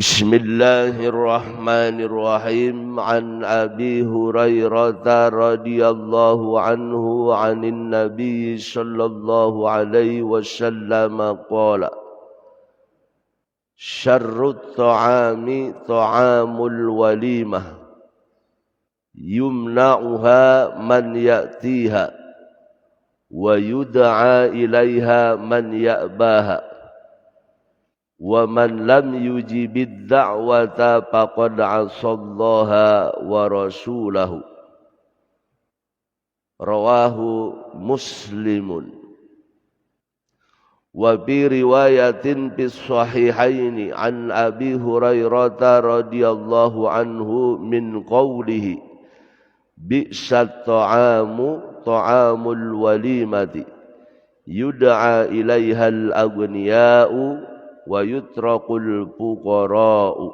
Bismillahirrahmanirrahim. An Abi Hurairah radhiyallahu anhu 'anin Nabi sallallahu alaihi wasallam qala syarrut ta'ami ta'amul walimah yumna'uha man ya'tiha wa yud'a ilaiha man ya'baha wa man lam yujibid da'wata faqad 'asallaha wa rasulahu. Rawahu Muslimun. Wa bi riwayatin bis sahihaini an Abi Hurairah radhiyallahu anhu min qawlihi bi'sat ta'amu ta'amul walimati yud'a ilaihal aghniya'u wa yutrakul fuqara'u.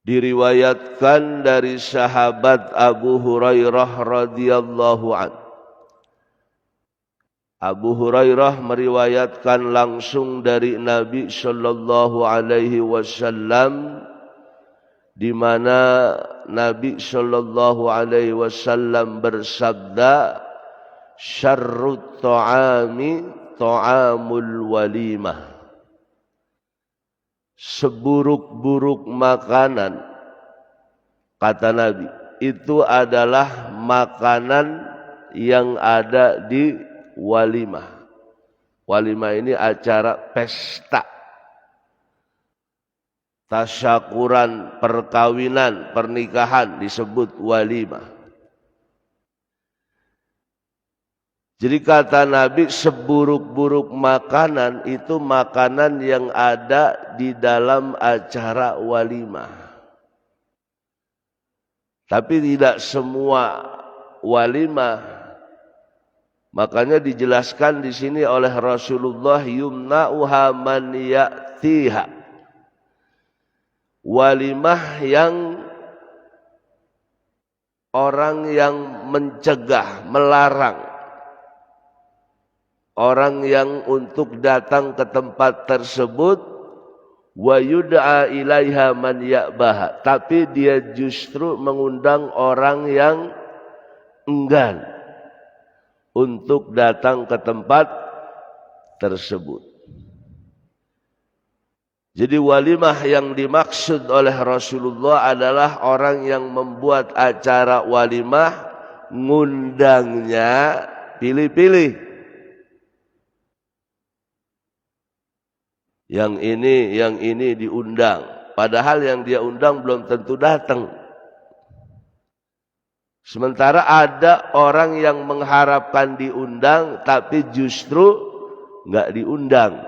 Diriwayatkan dari sahabat Abu Hurairah radhiyallahu anhu. Abu Hurairah meriwayatkan langsung dari Nabi sallallahu alaihi wasallam, di mana Nabi sallallahu alaihi wasallam bersabda, syarrut ta'ami ta'amul walimah. Seburuk-buruk makanan, kata Nabi, itu adalah makanan yang ada di walimah. Walimah ini acara pesta, tasyakuran, perkawinan, pernikahan disebut walimah. Jadi kata Nabi, seburuk-buruk makanan itu makanan yang ada di dalam acara walimah. Tapi tidak semua walimah. Makanya dijelaskan di sini oleh Rasulullah, yumna'uha man ya'tiha. Walimah yang orang yang mencegah, melarang. Orang yang untuk datang ke tempat tersebut, wa yud'a ilaiha man ya'baha, tapi dia justru mengundang orang yang enggan untuk datang ke tempat tersebut. Jadi walimah yang dimaksud oleh Rasulullah adalah orang yang membuat acara walimah, ngundangnya pilih-pilih. Yang ini diundang. Padahal yang dia undang belum tentu datang. Sementara ada orang yang mengharapkan diundang, tapi justru nggak diundang.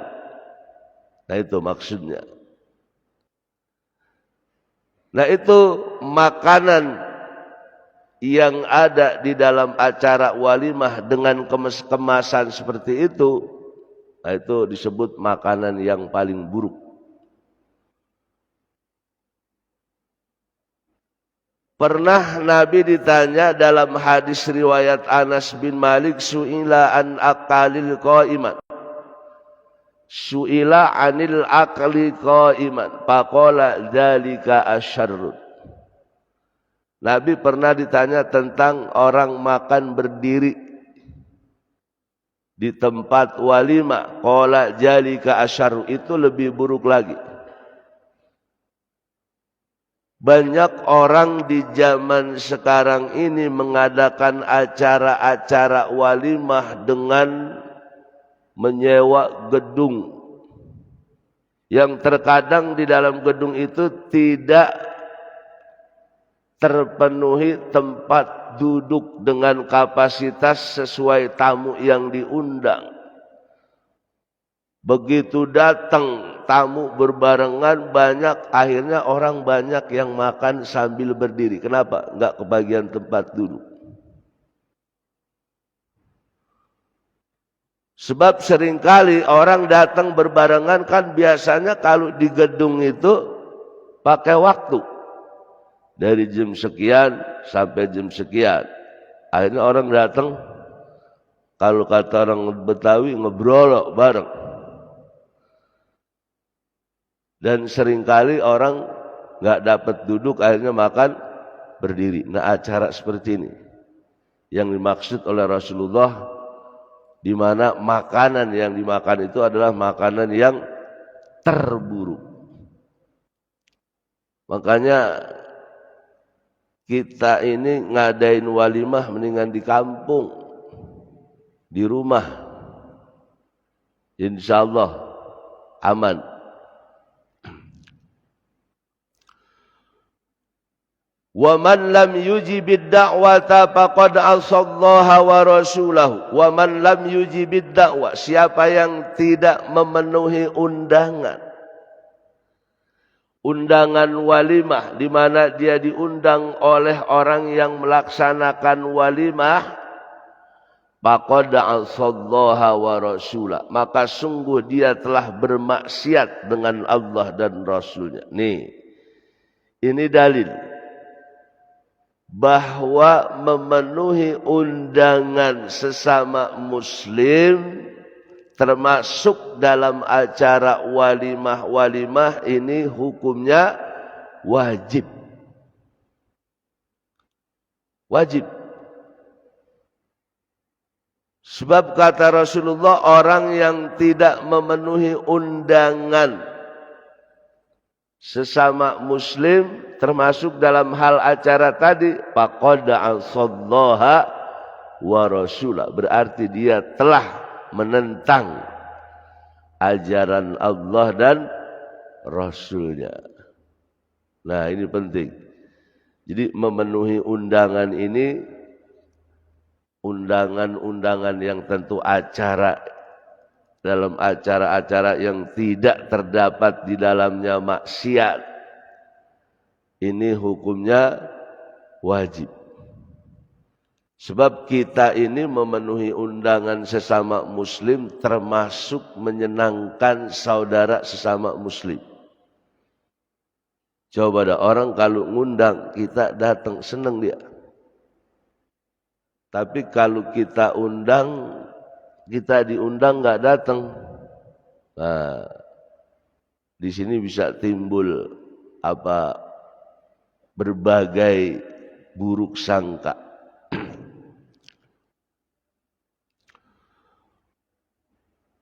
Nah itu maksudnya. Nah itu makanan yang ada di dalam acara walimah dengan kemasan seperti itu. Nah itu disebut makanan yang paling buruk. Pernah Nabi ditanya dalam hadis riwayat Anas bin Malik, su'ila an aqalil qa'iman. Su'ila anil aqli qa'iman. Faqala dzalika asyarrun. Nabi pernah ditanya tentang orang makan berdiri di tempat walimah, qala dzalika asyarru, itu lebih buruk lagi. Banyak orang di zaman sekarang ini mengadakan acara-acara walimah dengan menyewa gedung, yang terkadang di dalam gedung itu tidak terpenuhi tempat duduk dengan kapasitas sesuai tamu yang diundang. Begitu datang tamu berbarengan banyak, akhirnya orang banyak yang makan sambil berdiri. Kenapa? Enggak kebagian tempat duduk. Sebab seringkali orang datang berbarengan, kan biasanya kalau di gedung itu pakai waktu. Dari jam sekian sampai jam sekian. Akhirnya orang datang, kalau kata orang Betawi, ngebrolok bareng. Dan seringkali orang nggak dapat duduk, akhirnya makan berdiri. Nah acara seperti ini yang dimaksud oleh Rasulullah, di mana makanan yang dimakan itu adalah makanan yang terburuk. Makanya kita ini ngadain walimah mendingan di kampung, di rumah. Insyaallah aman. Wa man lam yujibid da'wata faqad asallaha wa rasulahu. Wa man lam yujibid da'wa, siapa yang tidak memenuhi undangan walimah, di mana dia diundang oleh orang yang melaksanakan walimah, faqad asallaha wa rasulah, maka sungguh dia telah bermaksiat dengan Allah dan Rasulnya. Nih, ini dalil bahwa memenuhi undangan sesama muslim, termasuk dalam acara walimah ini, hukumnya wajib. Wajib. Sebab kata Rasulullah, orang yang tidak memenuhi undangan sesama muslim termasuk dalam hal acara tadi, faqad asallaha wa rasulah, berarti dia telah menentang ajaran Allah dan Rasulnya. Nah, ini penting. Jadi memenuhi undangan ini, undangan-undangan yang tentu acara, dalam acara-acara yang tidak terdapat di dalamnya maksiat, ini hukumnya wajib. Sebab kita ini memenuhi undangan sesama muslim termasuk menyenangkan saudara sesama muslim. Coba ada orang kalau ngundang kita datang, senang dia. Tapi kalau kita undang, kita diundang nggak datang, nah di sini bisa timbul berbagai buruk sangka.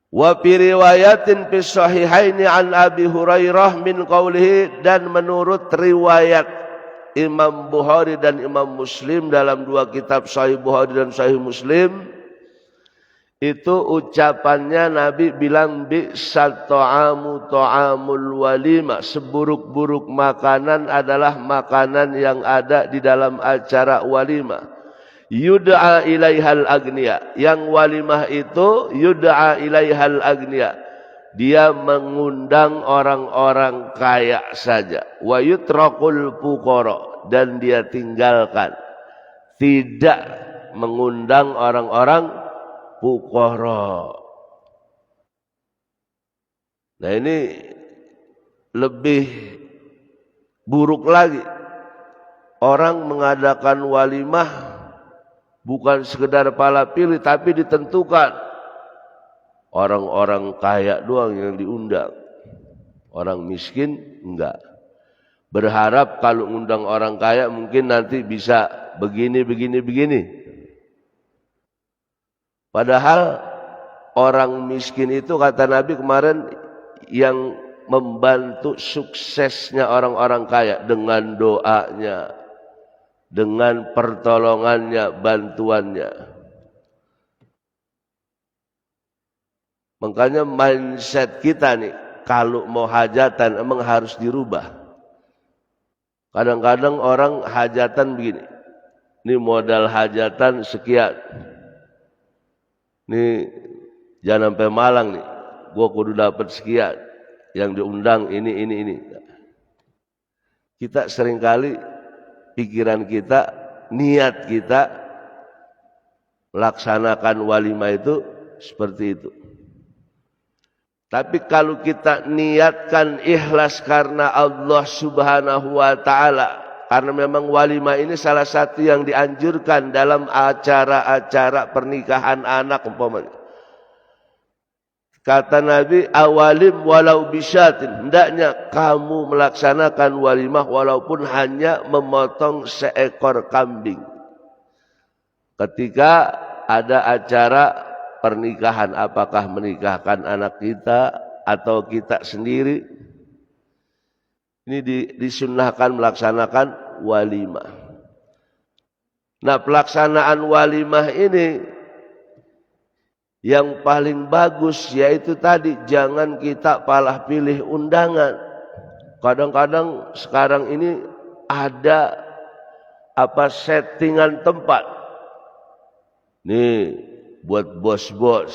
Wa fi riwayatin fi sahihaini an Abi Hurairah min qawlihi, dan menurut riwayat Imam Bukhari dan Imam Muslim dalam dua kitab Sahih Bukhari dan Sahih Muslim, itu ucapannya Nabi bilang, bi'sat ta'amu ta'amul walimah, seburuk-buruk makanan adalah makanan yang ada di dalam acara walimah. Yud'a ilaihal agniya, yang walimah itu yud'a ilaihal agniya, dia mengundang orang-orang kaya saja. Wa yutrakul fuqara, dan dia tinggalkan, tidak mengundang orang-orang fuqara. Nah, ini lebih buruk lagi. Orang mengadakan walimah bukan sekedar pala pilih, tapi ditentukan orang-orang kaya doang yang diundang, orang miskin enggak. Berharap kalau undang orang kaya mungkin nanti bisa begini. Padahal orang miskin itu kata Nabi kemarin yang membantu suksesnya orang-orang kaya dengan doanya, dengan pertolongannya, bantuannya. Makanya mindset kita nih, kalau mau hajatan emang harus dirubah. Kadang-kadang orang hajatan begini, ini modal hajatan sekian, nih jangan sampai malang nih, gua kudu dapat sekian, yang diundang ini. Kita seringkali pikiran kita, niat kita melaksanakan walimah itu seperti itu. Tapi kalau kita niatkan ikhlas karena Allah Subhanahu wa ta'ala, karena memang walimah ini salah satu yang dianjurkan dalam acara-acara pernikahan anak umpamanya. Kata Nabi, awalim walau bisyatin, hendaknya kamu melaksanakan walimah walaupun hanya memotong seekor kambing. Ketika ada acara pernikahan, apakah menikahkan anak kita atau kita sendiri, ini disunnahkan melaksanakan walimah. Nah, pelaksanaan walimah ini yang paling bagus yaitu tadi, jangan kita palah pilih undangan. Kadang-kadang sekarang ini ada settingan tempat. Nih buat bos-bos,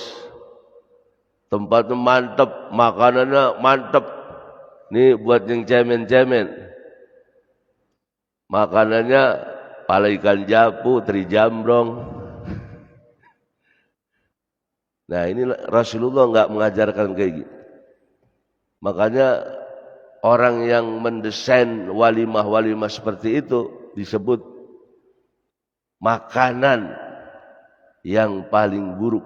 tempatnya mantep, makanannya mantep. Nih buat yang cemen-cemen, makanannya pala ikan japu, teri jambrong. Nah, ini Rasulullah enggak mengajarkan kayak gitu. Makanya orang yang mendesain walimah-walimah seperti itu disebut makanan yang paling buruk.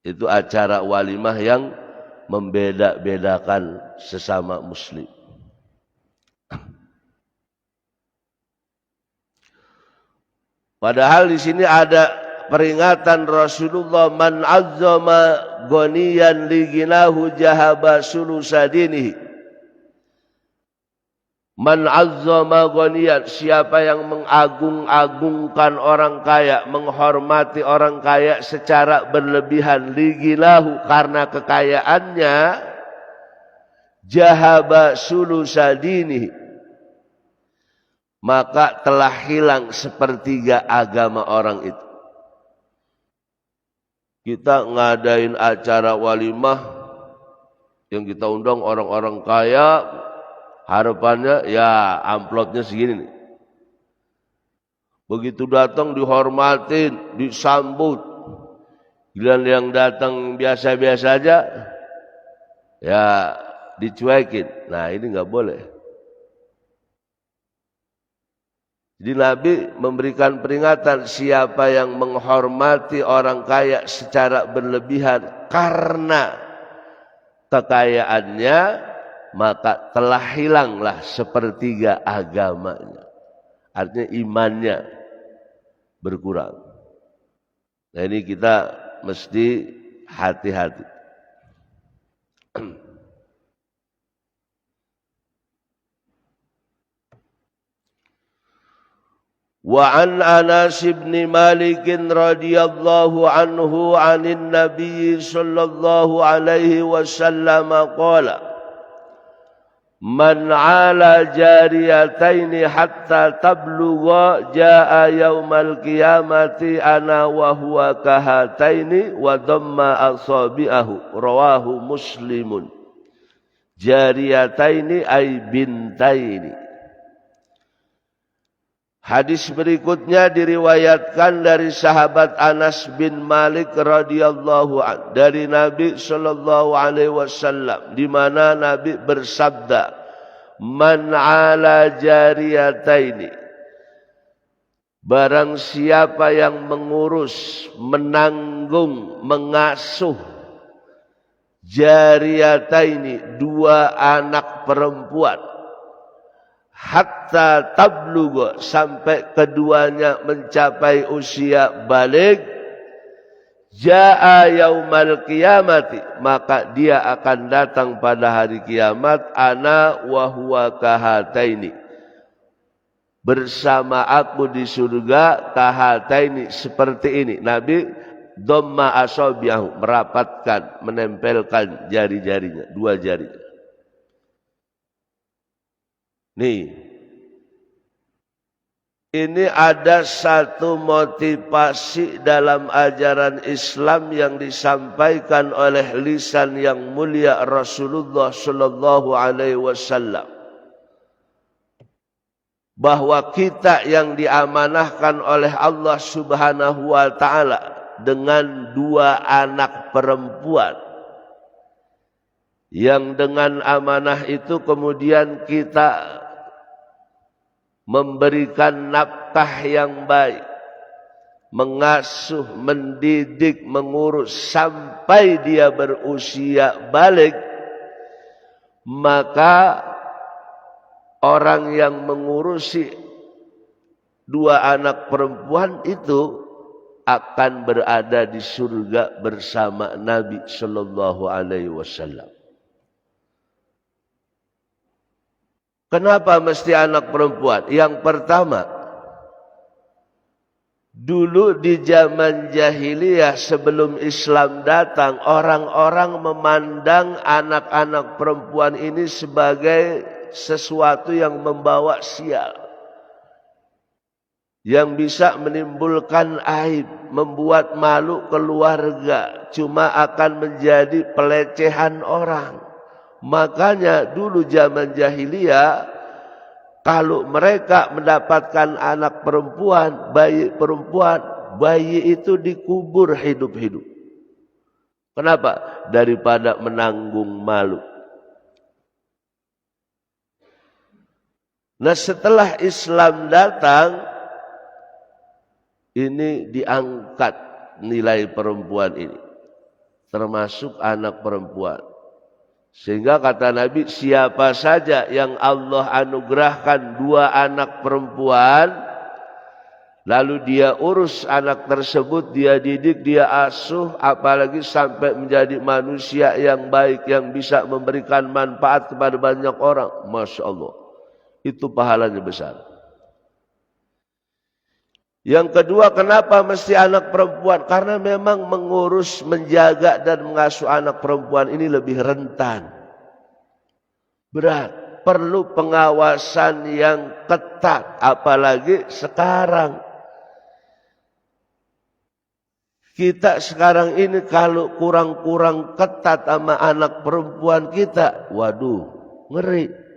Itu acara walimah yang membeda-bedakan sesama muslim. Padahal di sini ada peringatan Rasulullah, man azzama ghaniyan li ginahu jahaba sulusadinihi. Man azzama ghaniyan, siapa yang mengagung-agungkan orang kaya, menghormati orang kaya secara berlebihan, li ginahu, karena kekayaannya, jahaba sulusadinihi, maka telah hilang sepertiga agama orang itu. Kita ngadain acara walimah yang kita undang orang-orang kaya, harapannya ya amplopnya segini nih. Begitu datang dihormatin, disambut. Giliran yang datang biasa-biasa aja, ya dicuekin. Nah ini nggak boleh. Jadi Nabi memberikan peringatan, siapa yang menghormati orang kaya secara berlebihan karena kekayaannya, maka telah hilanglah sepertiga agamanya. Artinya imannya berkurang. Nah ini kita mesti hati-hati. Wa an Anas bin Malik radhiyallahu anhu 'anil Nabi sallallahu alaihi wasallam qala, man 'ala jariyataini hatta tablugha jaa yaumal qiyamati ana wa huwa kahataini wa dhamma asabi'ahu, rawahu Muslimun. Jariyataini ay bintaini. Hadis berikutnya diriwayatkan dari sahabat Anas bin Malik radhiyallahu anhu dari Nabi sallallahu alaihi wasallam, di mana Nabi bersabda, man 'ala jariyataini, barang siapa yang mengurus, menanggung, mengasuh jariyataini, dua anak perempuan, hatta tablugha, sampai keduanya mencapai usia balik, jaa yaumal qiyamati, maka dia akan datang pada hari kiamat, ana wa huwa kahataini, bersama aku di surga, kahataini, seperti ini. Nabi dhamma asabi'ahu, merapatkan, menempelkan jari-jarinya, dua jarinya. Nih, ini ada satu motivasi dalam ajaran Islam yang disampaikan oleh lisan yang mulia Rasulullah sallallahu alaihi wasallam, bahwa kita yang diamanahkan oleh Allah Subhanahu wa taala dengan dua anak perempuan, yang dengan amanah itu kemudian kita memberikan nafkah yang baik, mengasuh, mendidik, mengurus sampai dia berusia balik, maka orang yang mengurusi dua anak perempuan itu akan berada di surga bersama Nabi sallallahu alaihi wasallam. Kenapa mesti anak perempuan? Yang pertama, dulu di zaman jahiliyah sebelum Islam datang, orang-orang memandang anak-anak perempuan ini sebagai sesuatu yang membawa sial, yang bisa menimbulkan aib, membuat malu keluarga, cuma akan menjadi pelecehan orang. Makanya dulu zaman jahiliyah, kalau mereka mendapatkan anak perempuan, bayi perempuan, bayi itu dikubur hidup-hidup. Kenapa? Daripada menanggung malu. Nah setelah Islam datang, ini diangkat nilai perempuan ini, termasuk anak perempuan. Sehingga kata Nabi, siapa saja yang Allah anugerahkan dua anak perempuan, lalu dia urus anak tersebut, dia didik, dia asuh, apalagi sampai menjadi manusia yang baik, yang bisa memberikan manfaat kepada banyak orang, Masya Allah, itu pahalanya besar. Yang kedua, kenapa mesti anak perempuan? Karena memang mengurus, menjaga dan mengasuh anak perempuan ini lebih rentan, berat, perlu pengawasan yang ketat, apalagi sekarang. Kita sekarang ini kalau kurang-kurang ketat sama anak perempuan kita, waduh, ngeri.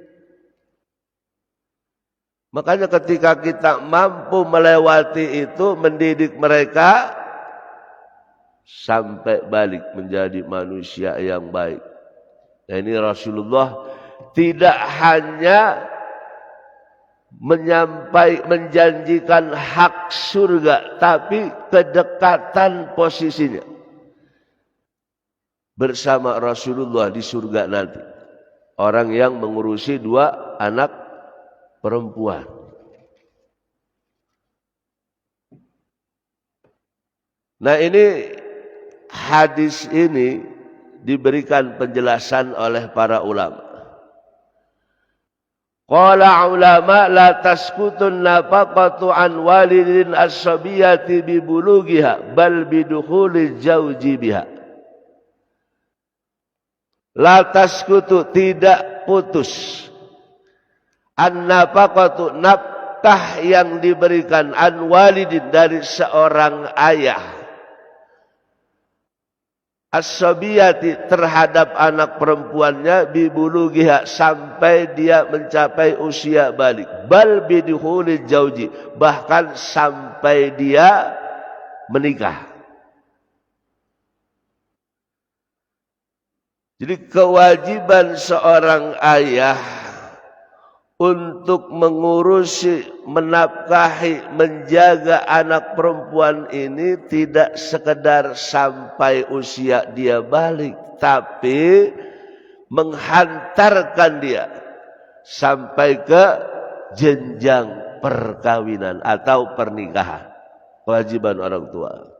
Makanya ketika kita mampu melewati itu, mendidik mereka sampai balik menjadi manusia yang baik. Nah, ini Rasulullah tidak hanya menjanjikan hak surga, tapi kedekatan posisinya bersama Rasulullah di surga nanti. Orang yang mengurusi 2 anak perempuan. Nah, ini hadis ini diberikan penjelasan oleh para ulama. Qala ulama la taskutun nafaqatu an walidin as-sabiyati bi bulughiha bal bi dukhuli zawji biha. La taskutu, tidak putus. An-nafaqatu, nafkah yang diberikan an walidin, dari seorang ayah, as-sabiyati, terhadap anak perempuannya, bibulughiha, sampai dia mencapai usia balik, bal bidukhuli zauji, bahkan sampai dia menikah. Jadi kewajiban seorang ayah untuk mengurusi, menafkahi, menjaga anak perempuan ini tidak sekedar sampai usia dia balik, tapi menghantarkan dia sampai ke jenjang perkawinan atau pernikahan. Kewajiban orang tua.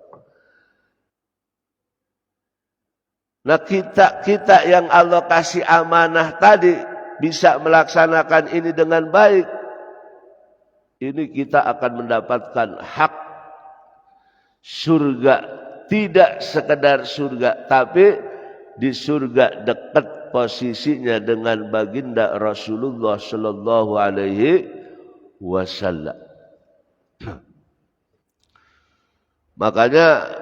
Nah, kita yang Allah kasih amanah tadi bisa melaksanakan ini dengan baik, ini kita akan mendapatkan hak surga. Tidak sekedar surga, tapi di surga dekat posisinya dengan baginda Rasulullah sallallahu alaihi wasallam. Makanya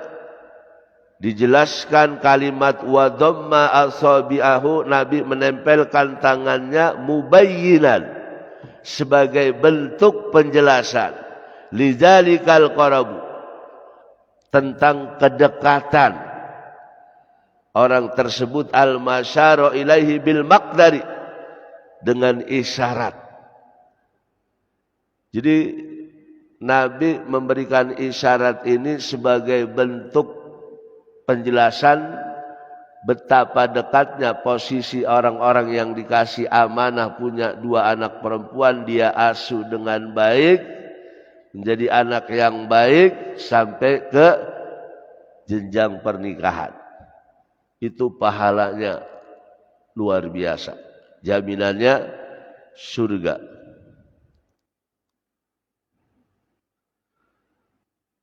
dijelaskan kalimat wa dhamma asabi'ahu, Nabi menempelkan tangannya mubayyinan, sebagai bentuk penjelasan lidzalikal qarabu, tentang kedekatan orang tersebut, al-masyara ilaihi bil maqdari, dengan isyarat. Jadi Nabi memberikan isyarat ini sebagai bentuk penjelasan betapa dekatnya posisi orang-orang yang dikasih amanah, punya 2 anak perempuan, dia asuh dengan baik, menjadi anak yang baik sampai ke jenjang pernikahan. Itu pahalanya luar biasa, jaminannya surga.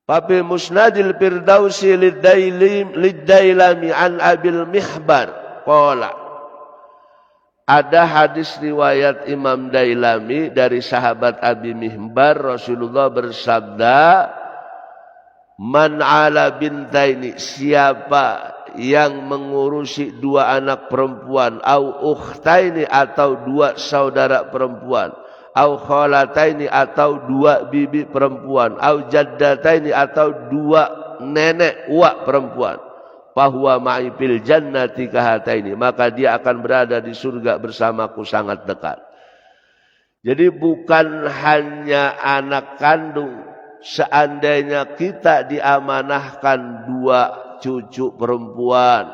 Papi musnadil firdausi liddailami an abil mihbar qala, ada hadis riwayat Imam Dailami dari sahabat Abi Mihbar, Rasulullah bersabda, man ala bintaini, siapa yang mengurusi 2 anak perempuan, au ukhtaini, atau 2 saudara perempuan, au khalataini, atau 2 bibi perempuan, au jaddataini, atau 2 nenek uak perempuan, fahuwa ma'i fil jannati kahataini, maka dia akan berada di surga bersamaku sangat dekat. Jadi bukan hanya anak kandung, seandainya kita diamanahkan 2 cucu perempuan,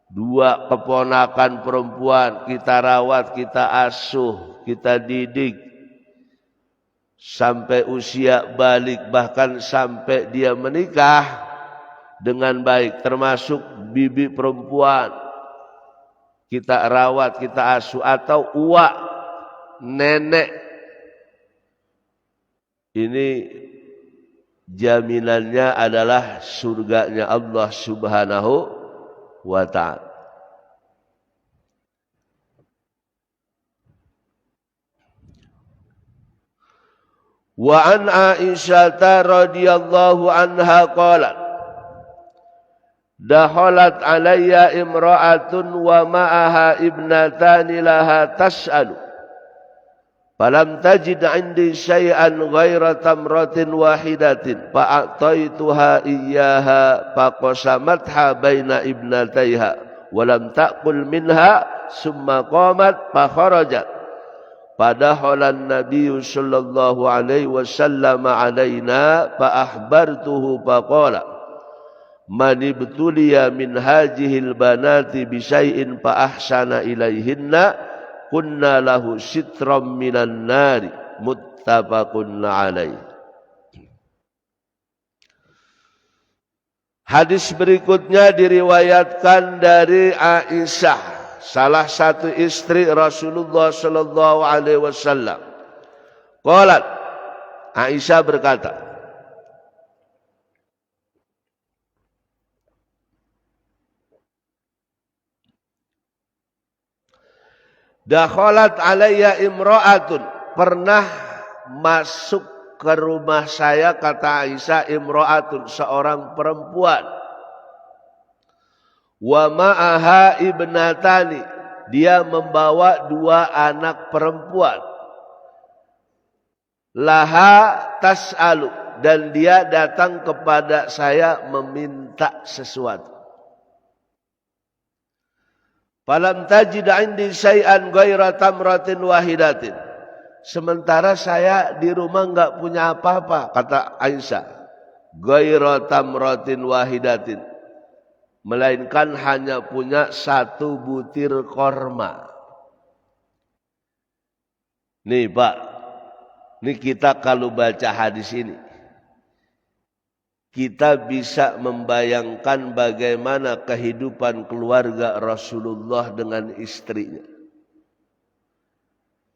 2 keponakan perempuan, kita rawat, kita asuh, kita didik, sampai usia balik, bahkan sampai dia menikah dengan baik, termasuk bibi perempuan kita rawat, kita asuh, atau uak, nenek, ini jaminannya adalah surganya Allah Subhanahu wa ta'ala. Wa an Aisyah radhiyallahu anha qalat dakhalat alayya imra'atun wa ma'aha ibnatani laha tas'alu falam tajid 'indi syai'an ghaira tamratin wahidatin fa'ataituha iyyaha faqasamatha baina ibnatayha wa lam ta'kul minha summa qamat fa kharajat fadakhalan nabiyyu sallallahu alaihi wasallam alaina fa akhbartuhu faqala man ibtuliya min hajihil banati bi syai'in fa ahsana ilaihinna kunna lahu sitram minan nari muttafaqun alaih. Hadis berikutnya diriwayatkan dari Aisyah, salah satu istri Rasulullah sallallahu alaihi wasallam. Qalat, Aisyah berkata, dakhalat alayya imra'atun, pernah masuk ke rumah saya, kata Aisyah, imra'atun, seorang perempuan. Wa ma'aha ibnatani, dia membawa dua anak perempuan. Laha tas'alu, dan dia datang kepada saya meminta sesuatu. Falam tajid 'indi syai'an ghaira tamratin wahidatin. Sementara saya di rumah enggak punya apa-apa, kata Aisyah. Ghaira tamratin wahidatin, melainkan hanya punya satu butir korma. Nih Pak, nih kita kalau baca hadis ini, kita bisa membayangkan bagaimana kehidupan keluarga Rasulullah dengan istrinya.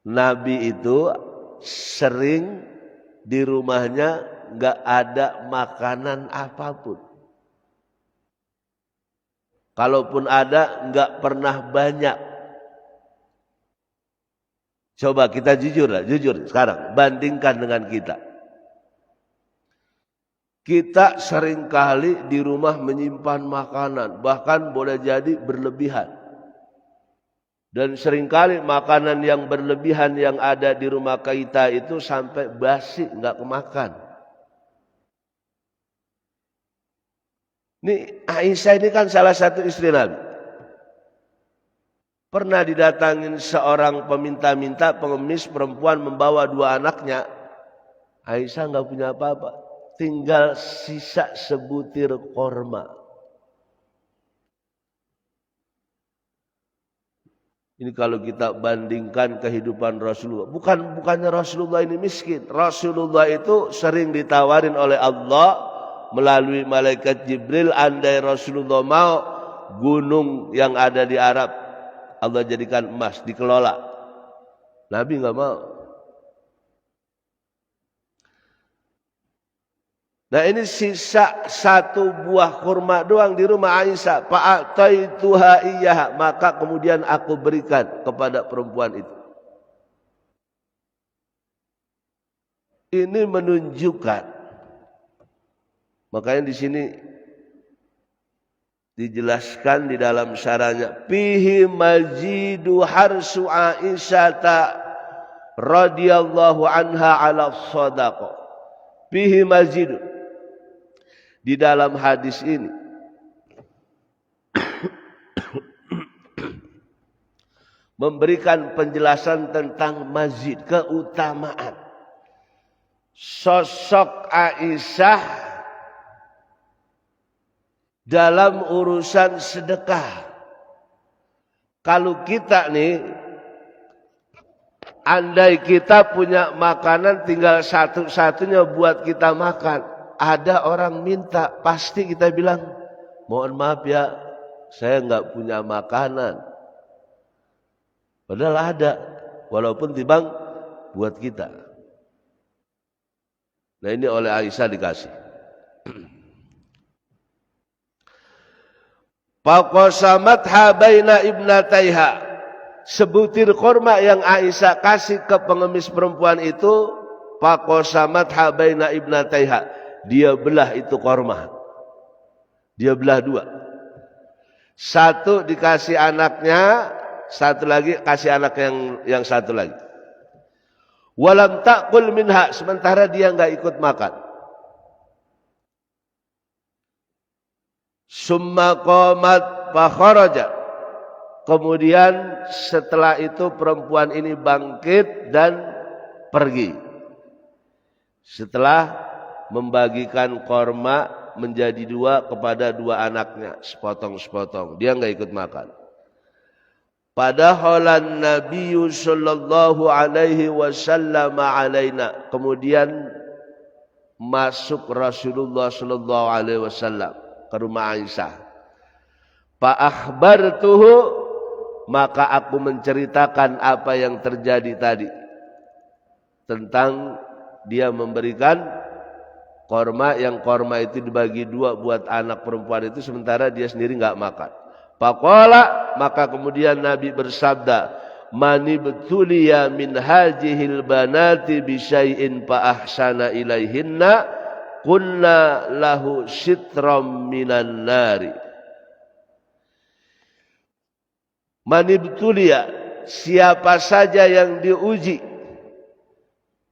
Nabi itu sering di rumahnya enggak ada makanan apapun. Kalaupun ada, enggak pernah banyak. Coba kita jujur sekarang, bandingkan dengan kita. Kita seringkali di rumah menyimpan makanan, bahkan boleh jadi berlebihan. Dan seringkali makanan yang berlebihan yang ada di rumah kita itu sampai basi, enggak kemakan. Ini Aisyah ini kan salah satu istri Nabi. Pernah didatangin seorang peminta-minta, pengemis perempuan membawa dua anaknya. Aisyah enggak punya apa-apa, tinggal sisa sebutir korma. Ini kalau kita bandingkan kehidupan Rasulullah. Bukannya Rasulullah ini miskin. Rasulullah itu sering ditawarin oleh Allah melalui malaikat Jibril, andai Rasulullah mau gunung yang ada di Arab Allah jadikan emas, dikelola. Nabi enggak mau. Nah ini sisa satu buah kurma doang di rumah Aisyah. Fa'ataituha iyyaha, maka kemudian aku berikan kepada perempuan itu. Ini menunjukkan, makanya di sini dijelaskan di dalam syarahnya, fihi majidu harsu Aisyata radhiyallahu anha ala shadaqah. Fihi majidu, di dalam hadis ini memberikan penjelasan tentang mazid, keutamaan sosok Aisyah dalam urusan sedekah. Kalau kita nih andai kita punya makanan tinggal satu-satunya buat kita makan, ada orang minta, pasti kita bilang, mohon maaf ya, saya nggak punya makanan. Padahal ada, walaupun timbang buat kita. Nah ini oleh Aisyah dikasih. Faqasamatha baina ibnataiha. Sebutir korma yang Aisyah kasih ke pengemis perempuan itu, faqasamatha baina ibnataiha. Dia belah itu korma. Dia belah dua. Satu dikasih anaknya, satu lagi kasih anak yang satu lagi. Walam ta'kul minha, sementara dia enggak ikut makan. Summa qamat fa kharaja. Kemudian setelah itu perempuan ini bangkit dan pergi. Setelah membagikan korma menjadi dua kepada dua anaknya, sepotong-sepotong. Dia enggak ikut makan. Padahal Nabi sallallahu alaihi wasallam alaina. Kemudian masuk Rasulullah sallallahu alaihi wasallam ke rumah Aisyah. Fa akhbartuhu, maka aku menceritakan apa yang terjadi tadi. Tentang dia memberikan korma, yang korma itu dibagi dua buat anak perempuan itu, sementara dia sendiri enggak makan. Faqala, maka kemudian Nabi bersabda, mani betuliya min hajihil banati bisyai'in fa ahsana ilaihinna kunna lahu sitram minan nari. Mani betuliya, siapa saja yang diuji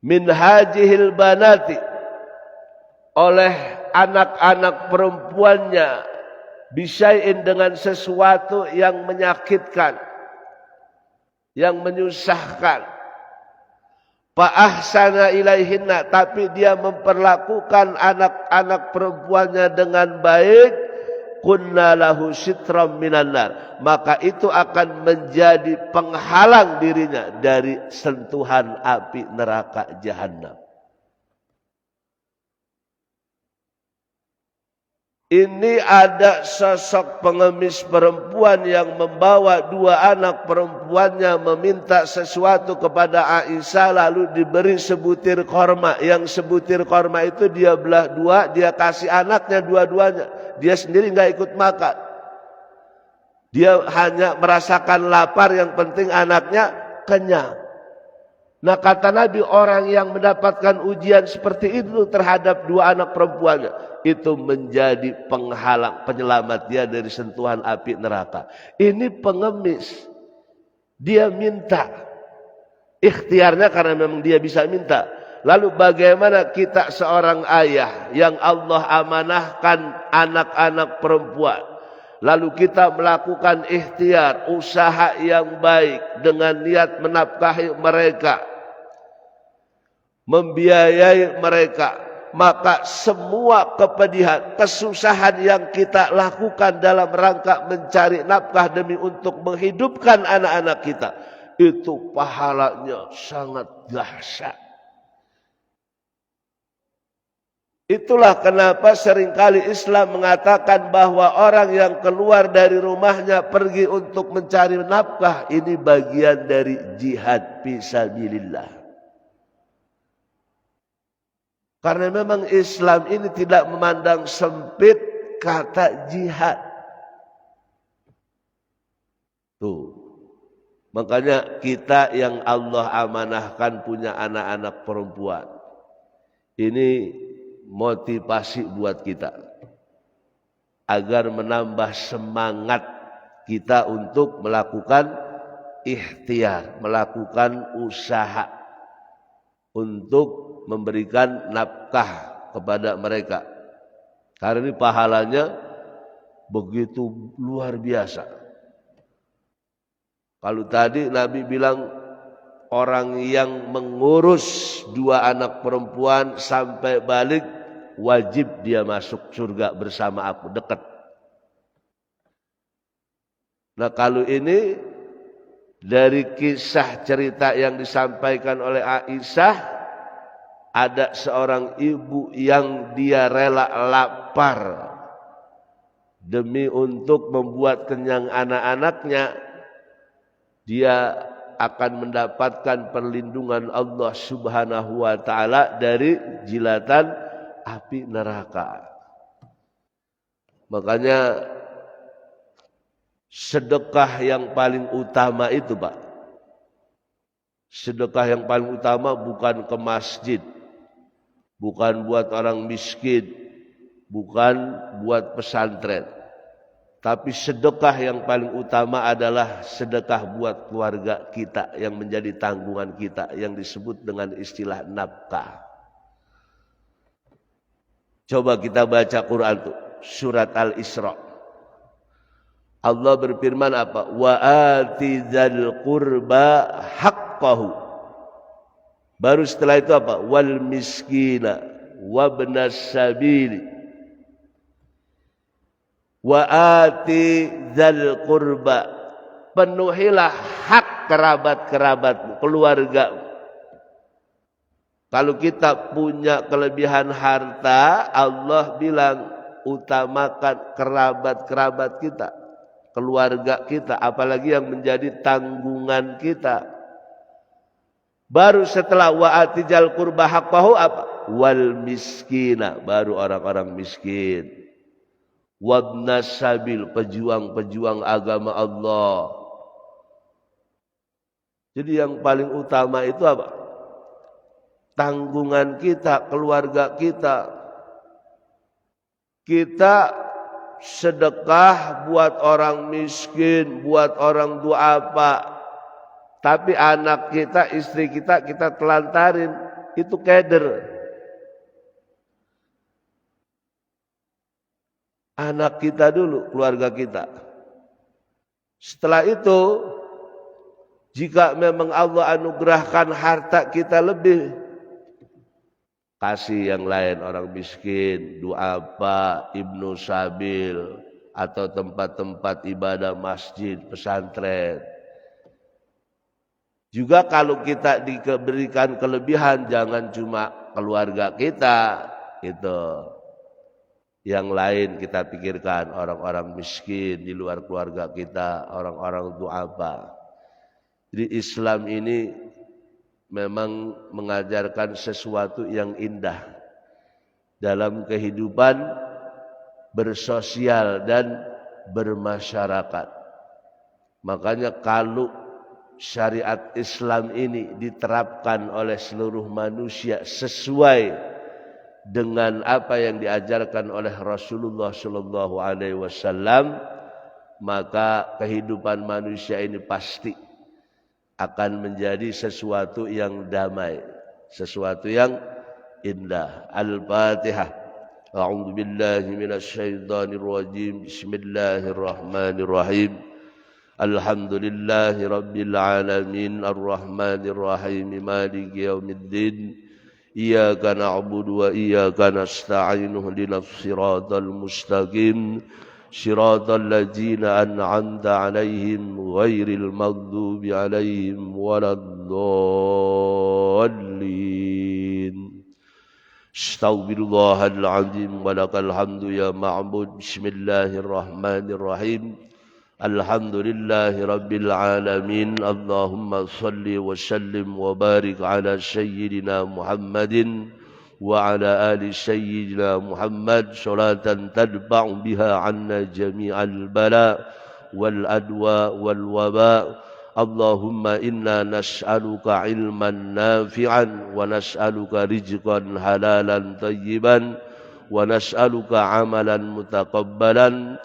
min hajihil banati, oleh anak-anak perempuannya, bisyai'in dengan sesuatu yang menyakitkan, yang menyusahkan. Fa ahsana ilaihinna, tapi dia memperlakukan anak-anak perempuannya dengan baik, kunna lahu sitram minan nar, maka itu akan menjadi penghalang dirinya dari sentuhan api neraka jahanam. Ini ada sosok pengemis perempuan yang membawa dua anak perempuannya meminta sesuatu kepada Aisyah, lalu diberi sebutir korma. Yang sebutir korma itu dia belah dua, dia kasih anaknya dua-duanya. Dia sendiri enggak ikut makan. Dia hanya merasakan lapar, yang penting anaknya kenyang. Nah kata Nabi, orang yang mendapatkan ujian seperti itu terhadap dua anak perempuannya, itu menjadi penghalang, penyelamat dia dari sentuhan api neraka. Ini pengemis, dia minta, ikhtiarnya karena memang dia bisa minta. Lalu bagaimana kita seorang ayah yang Allah amanahkan anak-anak perempuan, lalu kita melakukan ikhtiar, usaha yang baik dengan niat menafkahi mereka, membiayai mereka, maka semua kepedihan, kesusahan yang kita lakukan dalam rangka mencari nafkah demi untuk menghidupkan anak-anak kita, itu pahalanya sangat dahsyat. Itulah kenapa seringkali Islam mengatakan bahwa orang yang keluar dari rumahnya pergi untuk mencari nafkah, ini bagian dari jihad fisabilillah. Karena memang Islam ini tidak memandang sempit kata jihad. Tuh. Makanya kita yang Allah amanahkan punya anak-anak perempuan, ini motivasi buat kita agar menambah semangat kita untuk melakukan ikhtiar, melakukan usaha untuk memberikan nafkah kepada mereka. Karena ini pahalanya begitu luar biasa. Kalau tadi Nabi bilang orang yang mengurus dua anak perempuan sampai balik, wajib dia masuk surga bersama aku, dekat. Nah kalau ini Dari kisah cerita yang disampaikan oleh Aisyah, ada seorang ibu yang dia rela lapar demi untuk membuat kenyang anak-anaknya. Dia akan mendapatkan perlindungan Allah Subhanahu wa taala dari jilatan api neraka. Makanya sedekah yang paling utama itu, Pak. Sedekah yang paling utama bukan ke masjid, bukan buat orang miskin, bukan buat pesantren. Tapi sedekah yang paling utama adalah sedekah buat keluarga kita yang menjadi tanggungan kita, yang disebut dengan istilah nafkah. Coba kita baca Quran tuh, surat Al-Isra. Allah berfirman apa? Wa ati dzal qurba haqqahu. Baru setelah itu apa? Wal miskina wabnas sabili. Wa ati dzal qurba. Penuhilah hak kerabat-kerabatmu, keluarga. Kalau kita punya kelebihan harta, Allah bilang utamakan kerabat-kerabat kita, keluarga kita, apalagi yang menjadi tanggungan kita. Baru setelah wa'ati jal qurba haqqahu apa? Wal miskina, baru orang-orang miskin. Wabnas sabil, pejuang-pejuang agama Allah. Jadi yang paling utama itu apa? Tanggungan kita, keluarga kita. Kita sedekah buat orang miskin, buat orang duafa. Tapi anak kita, istri kita, kita telantarin. Itu keder. Anak kita dulu, keluarga kita. Setelah itu, jika memang Allah anugerahkan harta kita lebih, kasih yang lain, orang miskin, duafa, ibnu sabil, atau tempat-tempat ibadah masjid, pesantren. Juga kalau kita diberikan kelebihan, jangan cuma keluarga kita, itu. Yang lain kita pikirkan, orang-orang miskin di luar keluarga kita, orang-orang duafa. Jadi Islam ini memang mengajarkan sesuatu yang indah dalam kehidupan bersosial dan bermasyarakat. Makanya kalau syariat Islam ini diterapkan oleh seluruh manusia sesuai dengan apa yang diajarkan oleh Rasulullah Sallallahu Alaihi Wasallam, maka kehidupan manusia ini pasti akan menjadi sesuatu yang damai, sesuatu yang indah. Al-Fatihah. A'udzu billahi minasyaitonir rajim. Bismillahirrahmanirrahim. Alhamdulillahi rabbil alamin, arrahmanir rahim, maliki yaumiddin. Iyyaka na'budu wa iyyaka nasta'in. Ihdinas siratal mustaqim. Shiratal ladzina an'amta 'alaihim ghairil maghdubi 'alaihim waladdallin. Astaghfirullahal 'azim wa lakal hamdu ya ma'bud. Bismillahirrahmanirrahim. Alhamdulillahi rabbil alamin. Allahumma salli wa sallim wa barik ala sayyidina Muhammadin wa ala ali sayyidina Muhammad salatan tadba'u biha 'anna jami'al bala wal adwa wal waba. Allahumma inna nas'aluka ilman nafi'an wa nas'aluka rizqan halalan tayyiban wa nas'aluka amalan mutaqabbalan.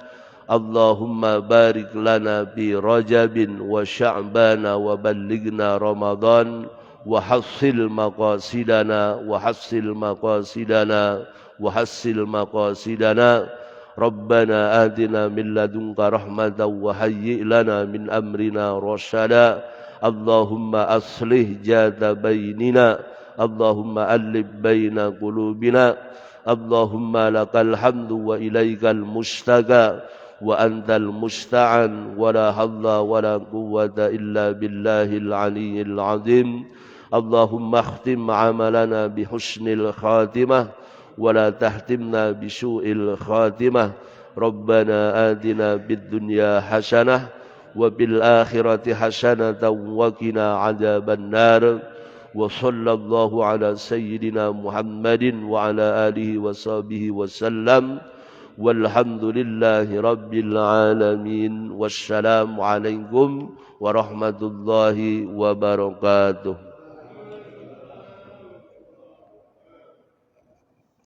Allahumma barik lana fi Rajabin wa Sya'bana wa ballighna Ramadan wa hassil maqasidana wa hassil maqasidana wa hassil maqasidana. Rabbana atina min ladunka rahmatan wa hayyi' lana min amrina rasyada. Allahumma aslih jata bainina. Allahumma alif baina qulubina. Allahumma lakal hamdu wa ilaikal mustaqa. وأنت المستعان ولا حول ولا قوة إلا بالله العلي العظيم. اللهم اختم عملنا بحسن الخاتمة ولا تختمنا بسوء الخاتمة. ربنا آتنا بالدنيا حسنة وبالآخرة حسنة وقنا عذاب النار. وصلى الله على سيدنا محمد وعلى آله وصحبه وسلم والحمد لله رب العالمين. والسلام عليكم ورحمة الله وبركاته.